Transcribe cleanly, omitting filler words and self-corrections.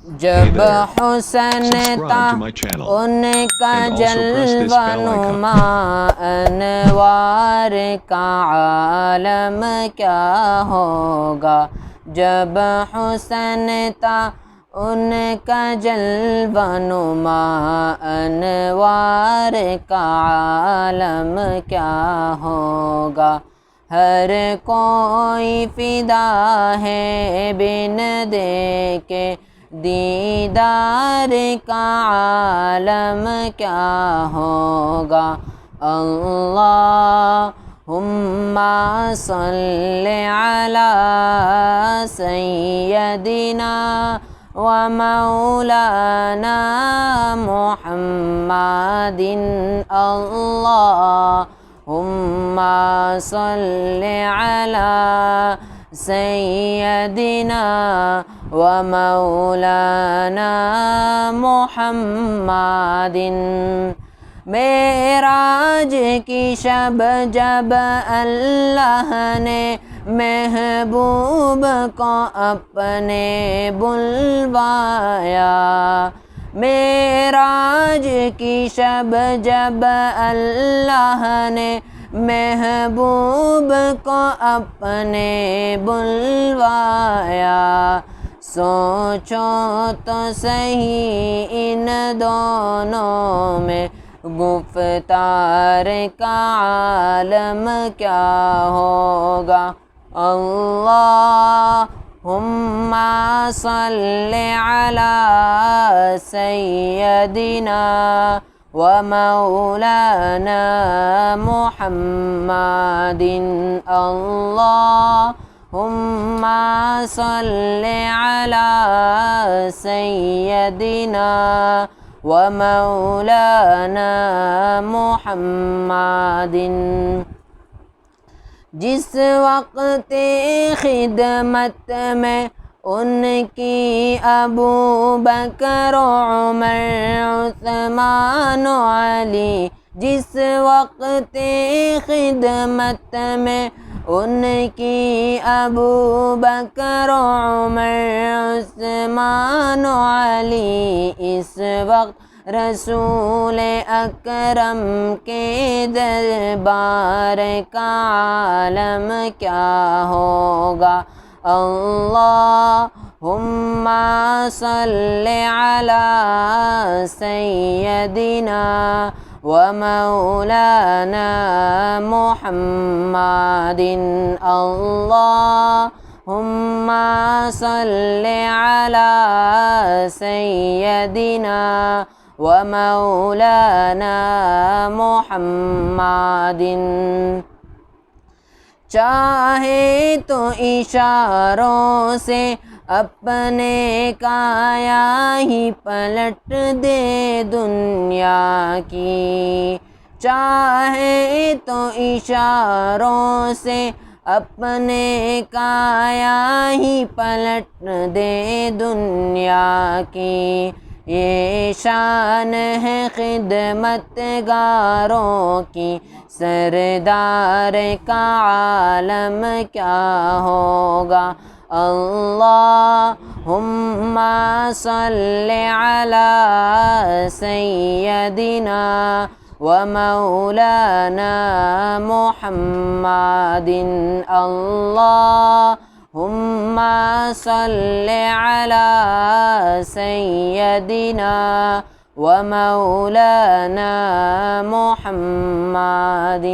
جب حسن تھا ان کا جلوہ نما، انوار کا عالم کیا ہوگا۔ جب حسن تھا ان کا جلوہ نما، انوار کا عالم کیا ہوگا۔ ہر کوئی فدا ہے بن دیکھے دیدار کا عالم کیا ہوگا۔ اللہم صلی علی سیدنا و مولانا محمد، اللہم صلی علی سیدنا و مولانا محمد۔ معراج کی شب جب اللہ نے محبوب کو اپنے بلوایا، معراج کی شب جب اللہ نے محبوب کو اپنے بلوایا، سوچو تو صحیح ان دونوں میں گفتار کا عالم کیا ہوگا۔ اللہم صلی علی سیدنا و مولانا محمد، اللہم صلی علی سیدنا و مولانا محمد۔ جس وقت خدمت میں ان کی ابو بکر عمر عثمان علی، جس وقت خدمت میں ان کی ابو بکر عمر عثمان علی، اس وقت رسول اکرم کے دربار کا عالم کیا ہوگا۔ اللہم صلی علی سیدنا و مولانا محمد، اللہم صلی علی سیدنا و مولانا محمد۔ چاہے تو اشاروں سے اپنے کایا ہی پلٹ دے دنیا کی، چاہے تو اشاروں سے اپنے کایا ہی پلٹ دے دنیا کی، یہ شان ہے خدمت گاروں کی، سردار کا عالم کیا ہوگا۔ اللہم صلی علی سیدنا و مولانا محمد، اللہم صلی علی سیدنا و مولانا محمد۔